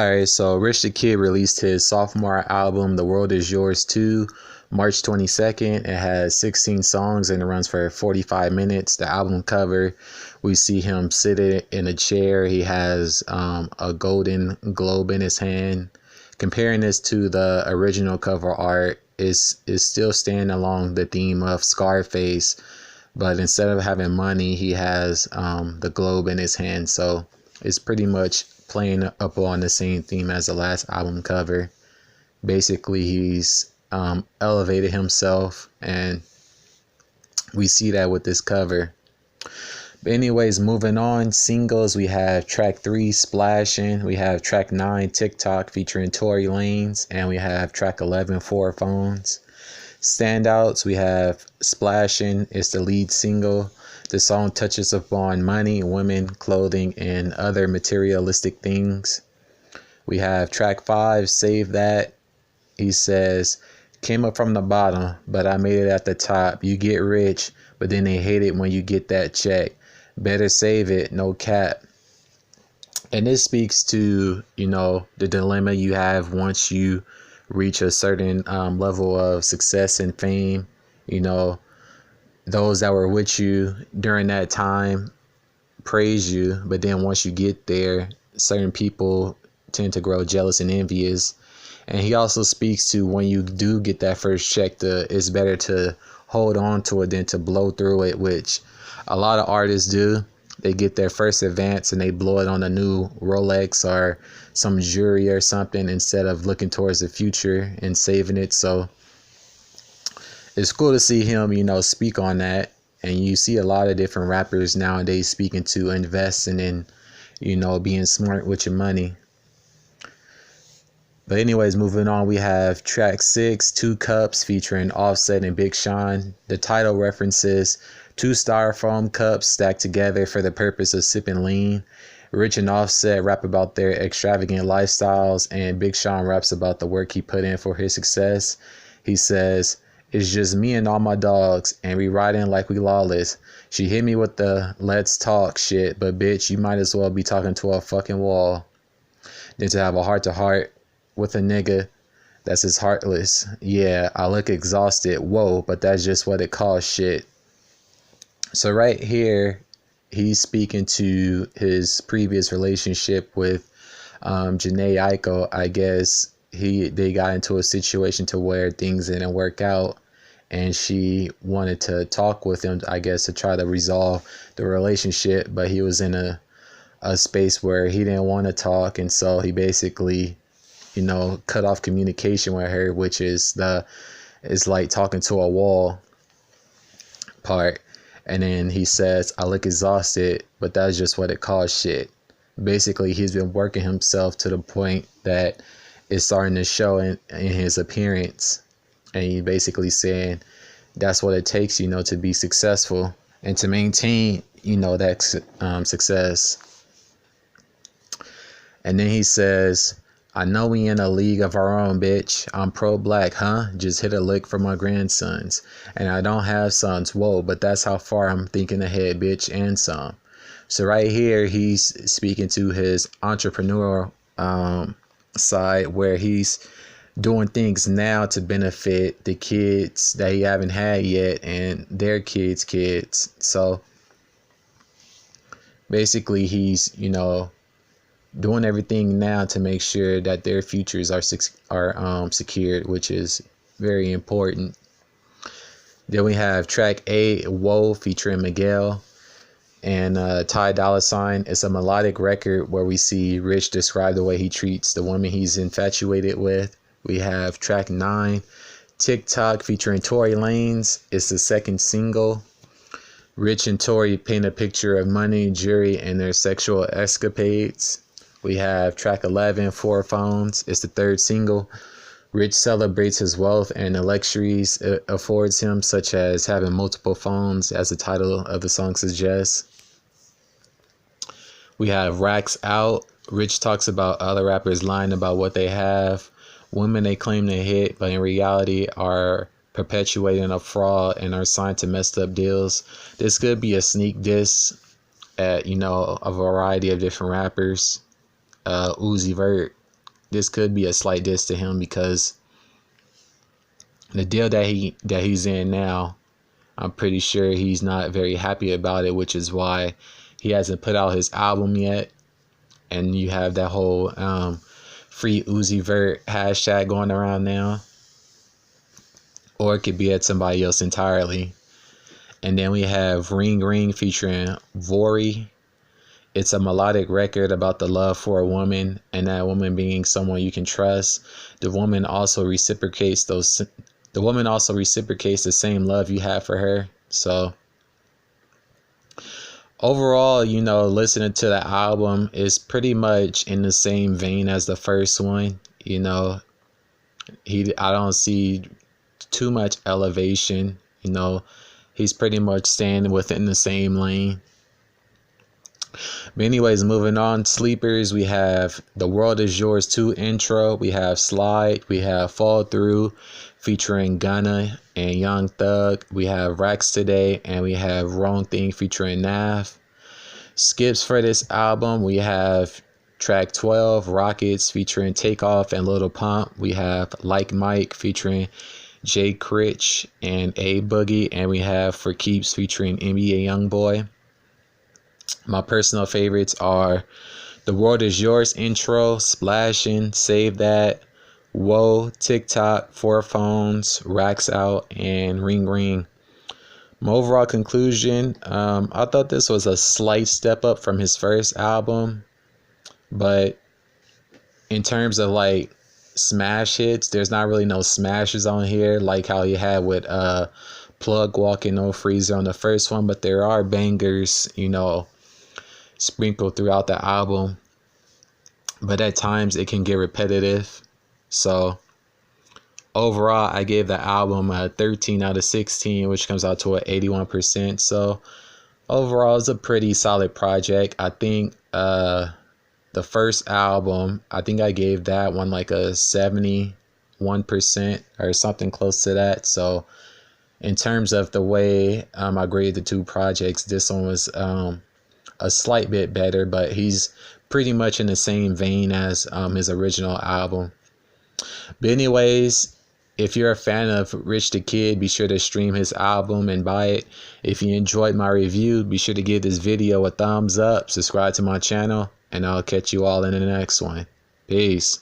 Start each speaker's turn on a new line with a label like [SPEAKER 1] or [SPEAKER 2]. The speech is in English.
[SPEAKER 1] Alright, so Rich the Kid released his sophomore album, The World Is Yours 2, March 22nd. It has 16 songs and it runs for 45 minutes. The album cover, we see him sitting in a chair. He has a golden globe in his hand. Comparing this to the original cover art, is still staying along the theme of Scarface, but instead of having money, he has the globe in his hand. So it's pretty much playing up on the same theme as the last album cover. Basically, he's elevated himself, and we see that with this cover. But anyways, moving on, singles, we have track 3, Splashin', we have track 9, TikTok, featuring Tory Lanez, and we have track 11, Four Phones. Standouts, we have Splashin', it's the lead single. The song touches upon money, women, clothing, and other materialistic things. We have track 5, Save That. He says, came up from the bottom, but I made it at the top. You get rich, but then they hate it when you get that check. Better save it, no cap. And this speaks to, the dilemma you have once you reach a certain level of success and fame. Those that were with you during that time praise you, but then once you get there, certain people tend to grow jealous and envious. And he also speaks to when you do get that first check, it's better to hold on to it than to blow through it, which a lot of artists do. They get their first advance and they blow it on a new Rolex or some jewelry or something instead of looking towards the future and saving it. So it's cool to see him, speak on that. And you see a lot of different rappers nowadays speaking to investing in, being smart with your money. But anyways, moving on, we have track 6, 2 Cups, featuring Offset and Big Sean. The title references 2 styrofoam cups stacked together for the purpose of sipping lean. Rich and Offset rap about their extravagant lifestyles, and Big Sean raps about the work he put in for his success. He says, it's just me and all my dogs, and we riding like we lawless. She hit me with the let's talk shit, but bitch, you might as well be talking to a fucking wall than to have a heart-to-heart with a nigga that's as heartless. Yeah, I look exhausted. Whoa, but that's just what it calls shit. So right here, he's speaking to his previous relationship with Janae Aiko. I guess they got into a situation to where things didn't work out, and she wanted to talk with him, I guess, to try to resolve the relationship, but he was in a space where he didn't want to talk, and so he basically cut off communication with her, which is like talking to a wall part. And then he says, I look exhausted, but that's just what it calls shit. Basically, he's been working himself to the point that it's starting to show in his appearance. And he basically saying that's what it takes, to be successful and to maintain, that success. And then he says, I know we in a league of our own, bitch. I'm pro-black, huh? Just hit a lick for my grandsons. And I don't have sons. Whoa, but that's how far I'm thinking ahead, bitch, and some. So right here, he's speaking to his entrepreneurial side, where he's doing things now to benefit the kids that he haven't had yet and their kids. So basically, he's, doing everything now to make sure that their futures are secured, which is very important. Then we have track 8, Woah, featuring Miguel and Ty Dolla $ign. It's a melodic record where we see Rich describe the way he treats the woman he's infatuated with. We have track 9, TikTok, featuring Tory Lanez. It's the second single. Rich and Tory paint a picture of money, jewelry, and their sexual escapades. We have track 11, Four Phones. It's the third single. Rich celebrates his wealth and the luxuries it affords him, such as having multiple phones, as the title of the song suggests. We have Racks Out. Rich talks about other rappers lying about what they have. Women they claim they hit, but in reality are perpetuating a fraud and are signed to messed up deals. This could be a sneak diss at, a variety of different rappers. Uzi Vert this could be a slight diss to him, because the deal that he's in now, I'm pretty sure he's not very happy about it, which is why he hasn't put out his album yet. And you have that whole free Uzi Vert hashtag going around now. Or it could be at somebody else entirely. And then we have Ring Ring featuring Vory. It's a melodic record about the love for a woman, and that woman being someone you can trust. The woman also reciprocates the same love you have for her. So overall, you know, listening to the album is pretty much in the same vein as the first one. You know, I don't see too much elevation. You know, he's pretty much staying within the same lane. But anyways, moving on, sleepers, we have The World Is Yours 2 intro, we have Slide, we have Fall Through featuring Gunna and Young Thug, we have Racks Today, and we have Wrong Thing featuring Nav. Skips for this album, we have track 12, Rockets featuring Takeoff and Little Pump, we have Like Mike featuring J Critch and A Boogie, and we have For Keeps featuring NBA Youngboy. My personal favorites are The World Is Yours intro, Splashin, Save That, Woah, TikTok, Four Phones, Racks Out, and Ring Ring. My overall conclusion, I thought this was a slight step up from his first album, but in terms of like smash hits, there's not really no smashes on here like how you had with Plug Walking No Freezer on the first one, but there are bangers, you know, sprinkled throughout the album, but at times it can get repetitive. So overall, I gave the album a 13 out of 16, which comes out to an 81%. So overall, it's a pretty solid project. I think the first album, I think I gave that one like a 71% or something close to that. So in terms of the way I graded the two projects, this one was a slight bit better, but he's pretty much in the same vein as his original album. But anyways, if you're a fan of Rich the Kid, be sure to stream his album and buy it. If you enjoyed my review, be sure to give this video a thumbs up, subscribe to my channel, and I'll catch you all in the next one. Peace.